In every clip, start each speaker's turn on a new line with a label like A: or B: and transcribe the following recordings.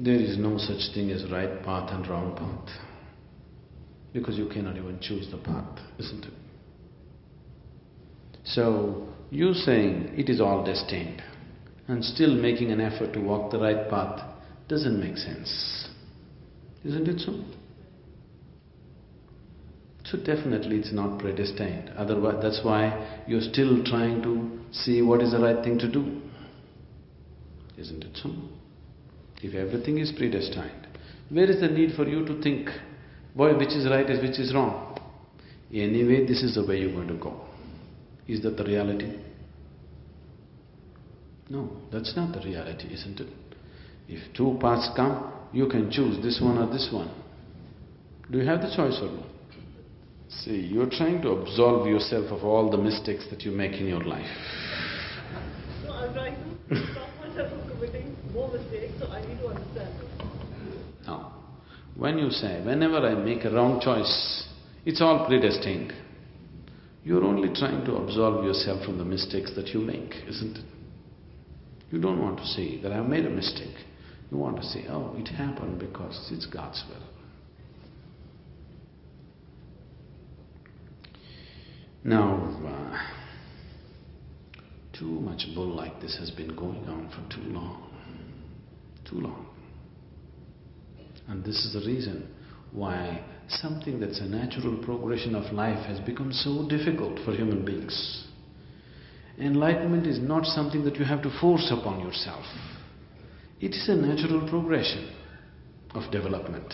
A: There is no such thing as right path and wrong path, because you cannot even choose the path, isn't it? So, you saying it is all destined and still making an effort to walk the right path doesn't make sense. Isn't it so? So definitely it's not predestined. Otherwise, that's why you're still trying to see what is the right thing to do. Isn't it so? If everything is predestined, where is the need for you to think, boy, which is right and which is wrong? Anyway, this is the way you're going to go. Is that the reality? No, that's not the reality, isn't it? If two paths come, you can choose this one or this one. Do you have the choice or no? See, you're trying to absolve yourself of all the mistakes that you make in your life.
B: So I'm trying to stop myself from committing more mistakes, so I need to understand this.
A: Now, when you say, whenever I make a wrong choice, it's all predestined, you're only trying to absolve yourself from the mistakes that you make, isn't it? You don't want to say that I've made a mistake. You want to say, oh, it happened because it's God's will. Now, too much bull like this has been going on for too long. Too long. And this is the reason why something that's a natural progression of life has become so difficult for human beings. Enlightenment is not something that you have to force upon yourself. It is a natural progression of development.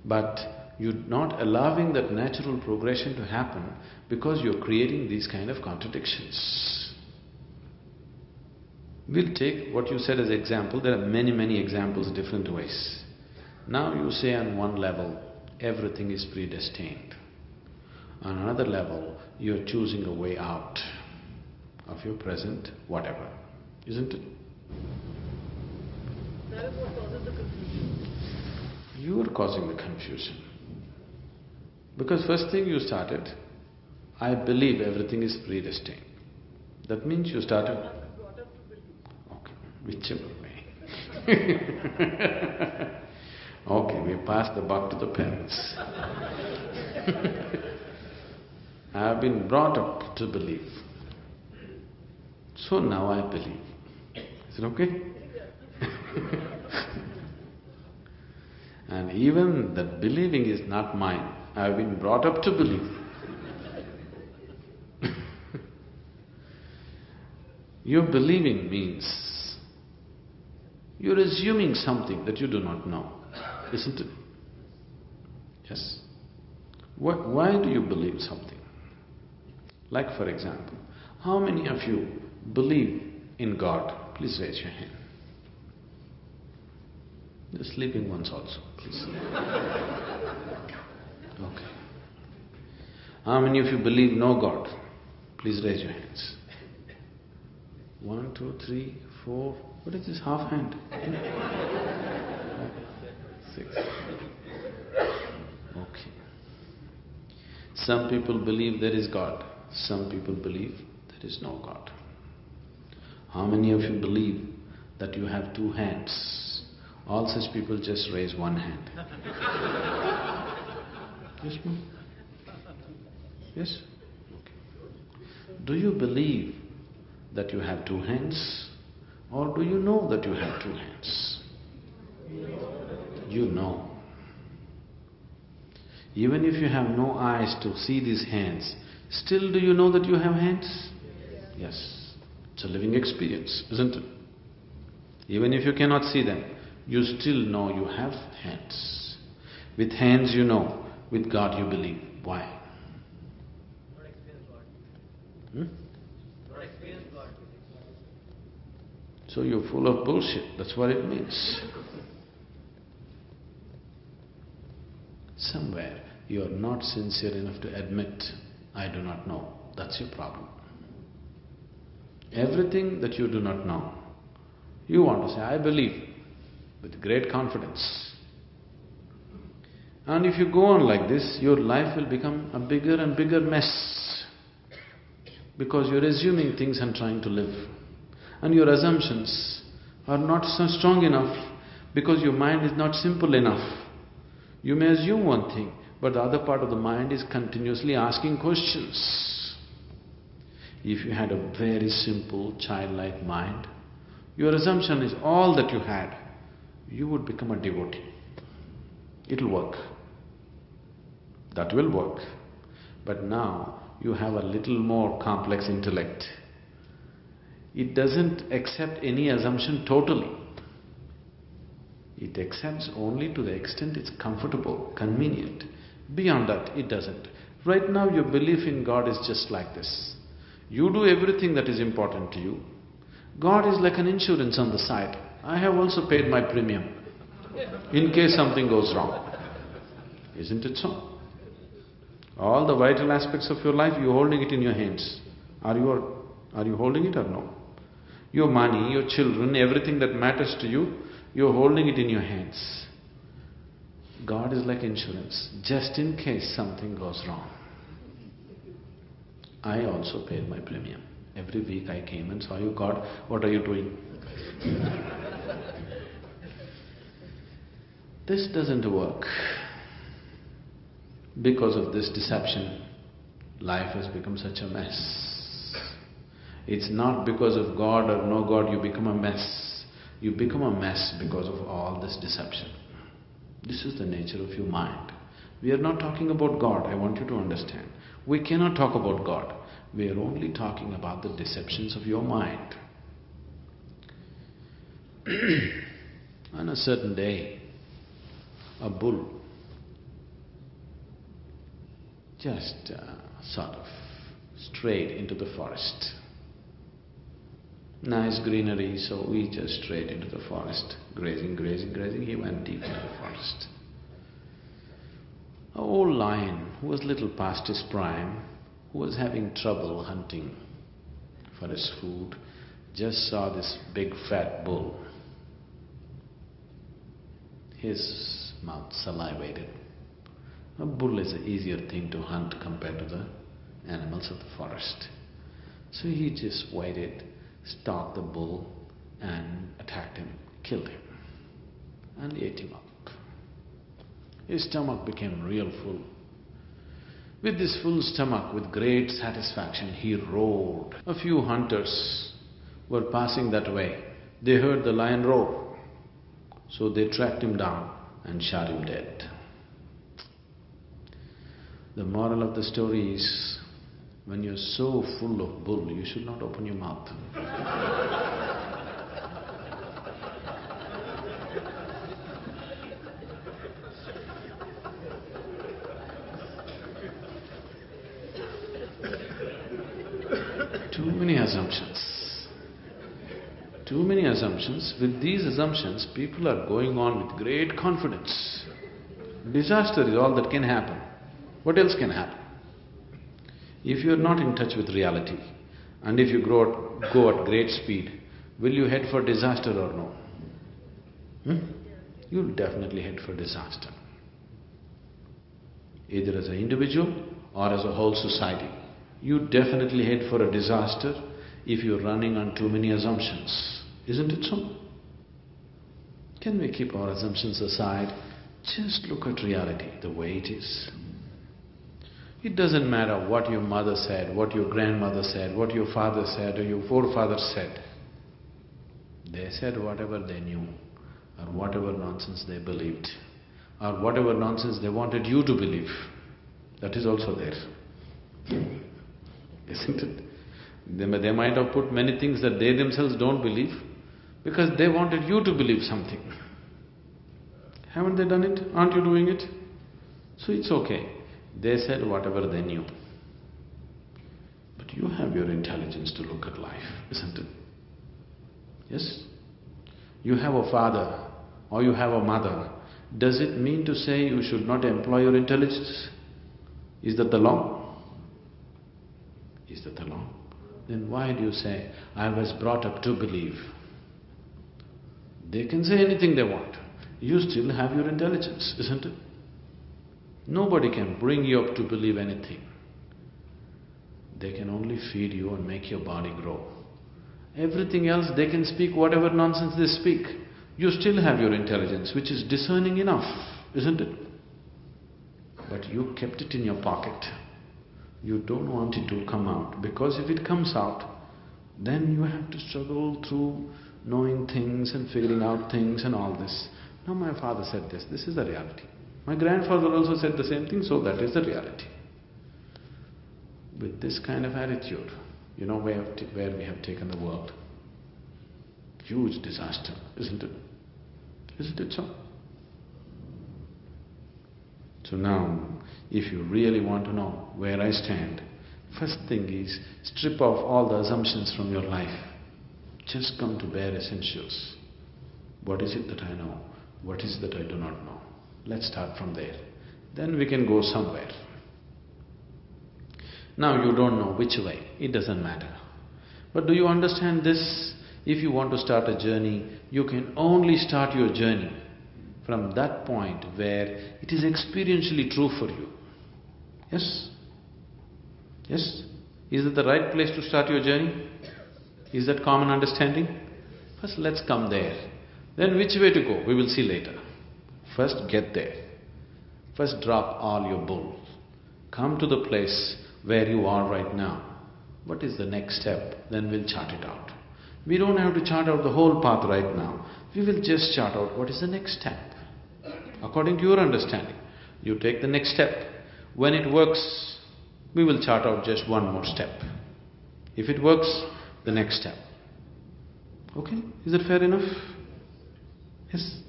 A: But you're not allowing that natural progression to happen because you're creating these kind of contradictions. We'll take what you said as example. There are many, many examples different ways. Now you say on one level, everything is predestined. On another level, you're choosing a way out of your present whatever, isn't it?
B: That is what causes the confusion.
A: You are causing the confusion. Because first thing you started, I believe everything is predestined. That means you started…
B: I'm brought up to believe.
A: Okay, whichever way. Okay, we pass the buck to the parents. I have been brought up to believe. So now I believe. Is it okay? And even that believing is not mine. I have been brought up to believe. Your believing means you're assuming something that you do not know, isn't it? Yes. Why do you believe something? Like for example, how many of you believe in God? Please raise your hand. The sleeping ones also, please. Okay. How many of you believe no God? Please raise your hands. 1, 2, 3, 4… What is this half hand? 6. Okay. Some people believe there is God. Some people believe there is no God. How many of you believe that you have 2 hands? All such people just raise 1 hand. Yes, ma'am? Yes? Okay. Do you believe that you have 2 hands? Or do you know that you have 2 hands? You know. Even if you have no eyes to see these hands, still do you know that you have hands? Yes. It's a living experience, isn't it? Even if you cannot see them, you still know you have hands. With hands you know, with God you believe. Why?
B: Not experience God.
A: Not experience God. So you're full of bullshit, that's what it means. Somewhere you're not sincere enough to admit, I do not know. That's your problem. Everything that you do not know, you want to say, I believe, with great confidence. And if you go on like this, your life will become a bigger and bigger mess. Because you're assuming things and trying to live. And your assumptions are not so strong enough because your mind is not simple enough. You may assume one thing, but the other part of the mind is continuously asking questions. If you had a very simple, childlike mind, your assumption is all that you had, you would become a devotee. It'll work. That will work. But now you have a little more complex intellect. It doesn't accept any assumption totally. It accepts only to the extent it's comfortable, convenient. Beyond that, it doesn't. Right now, your belief in God is just like this. You do everything that is important to you. God is like an insurance on the side. I have also paid my premium in case something goes wrong. Isn't it so? All the vital aspects of your life, you're holding it in your hands. Are you holding it or no? Your money, your children, everything that matters to you, you're holding it in your hands. God is like insurance, just in case something goes wrong. I also paid my premium. Every week I came and saw you, God, what are you doing? This doesn't work. Because of this deception, life has become such a mess. It's not because of God or no God you become a mess. You become a mess because of all this deception. This is the nature of your mind. We are not talking about God, I want you to understand. We cannot talk about God. We are only talking about the deceptions of your mind. On a certain day, a bull just sort of strayed into the forest. Nice greenery, so he just strayed into the forest, grazing. He went deep into the forest. An old lion who was little past his prime, who was having trouble hunting for his food, just saw this big fat bull. His mouth salivated. A bull is an easier thing to hunt compared to the animals of the forest. So he just waited, stalked the bull and attacked him, killed him, and ate him up. His stomach became real full. With this full stomach, with great satisfaction, he roared. A few hunters were passing that way. They heard the lion roar. So they tracked him down and shot him dead. The moral of the story is, when you're so full of bull, you should not open your mouth. Too many assumptions. Too many assumptions. With these assumptions, people are going on with great confidence. Disaster is all that can happen. What else can happen? If you are not in touch with reality, and if you go at great speed, will you head for disaster or no? You'll definitely head for disaster. Either as an individual or as a whole society. You definitely head for a disaster if you're running on too many assumptions. Isn't it so? Can we keep our assumptions aside? Just look at reality the way it is. It doesn't matter what your mother said, what your grandmother said, what your father said or your forefathers said. They said whatever they knew, or whatever nonsense they believed, or whatever nonsense they wanted you to believe. That is also there. Isn't it? They might have put many things that they themselves don't believe because they wanted you to believe something. Haven't they done it? Aren't you doing it? So it's okay. They said whatever they knew. But you have your intelligence to look at life, isn't it? Yes? You have a father or you have a mother. Does it mean to say you should not employ your intelligence? Is that the law? Is that the law? Then why do you say, I was brought up to believe? They can say anything they want. You still have your intelligence, isn't it? Nobody can bring you up to believe anything. They can only feed you and make your body grow. Everything else, they can speak whatever nonsense they speak. You still have your intelligence, which is discerning enough, isn't it? But you kept it in your pocket. You don't want it to come out, because if it comes out, then you have to struggle through knowing things and figuring out things and all this. Now my father said this is the reality. My grandfather also said the same thing, so that is the reality. With this kind of attitude, you know where we have taken the world. Huge disaster, isn't it? Isn't it so? So now, if you really want to know where I stand, first thing is strip off all the assumptions from your life. Just come to bare essentials. What is it that I know? What is it that I do not know? Let's start from there. Then we can go somewhere. Now you don't know which way, it doesn't matter. But do you understand this? If you want to start a journey, you can only start your journey from that point where it is experientially true for you. Yes? Yes? Is it the right place to start your journey? Is that common understanding? First let's come there. Then which way to go, we will see later. First get there. First drop all your bull. Come to the place where you are right now. What is the next step? Then we'll chart it out. We don't have to chart out the whole path right now. We will just chart out what is the next step. According to your understanding, you take the next step. When it works, we will chart out just one more step. If it works, the next step. Okay? Is that fair enough? Yes?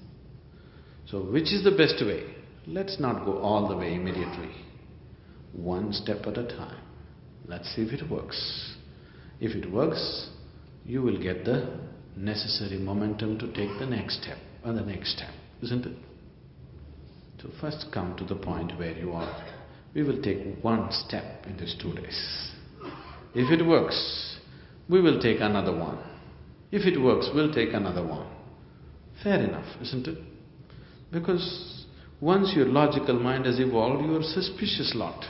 A: So, which is the best way? Let's not go all the way immediately. One step at a time. Let's see if it works. If it works, you will get the necessary momentum to take the next step and the next step, isn't it? So first come to the point where you are. We will take one step in these 2 days. If it works, we will take another one. If it works, we'll take another one. Fair enough, isn't it? Because once your logical mind has evolved, you are a suspicious lot.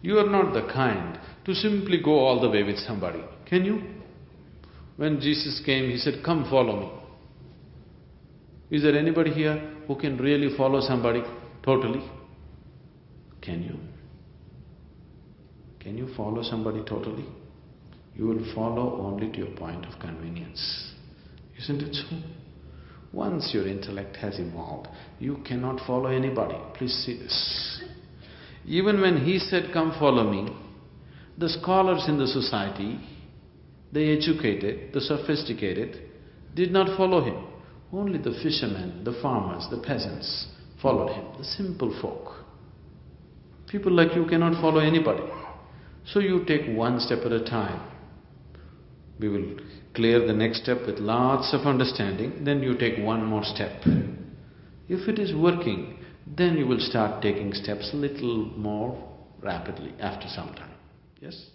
A: You are not the kind to simply go all the way with somebody, can you? When Jesus came, he said, "Come follow me." Is there anybody here who can really follow somebody totally? Can you? Can you follow somebody totally? You will follow only to your point of convenience. Isn't it so? Once your intellect has evolved, you cannot follow anybody. Please see this. Even when he said, "Come follow me," the scholars in the society, the educated, the sophisticated, did not follow him. Only the fishermen, the farmers, the peasants followed him, the simple folk. People like you cannot follow anybody. So you take one step at a time. We will clear the next step with lots of understanding, then you take one more step. If it is working, then you will start taking steps little more rapidly after some time. Yes?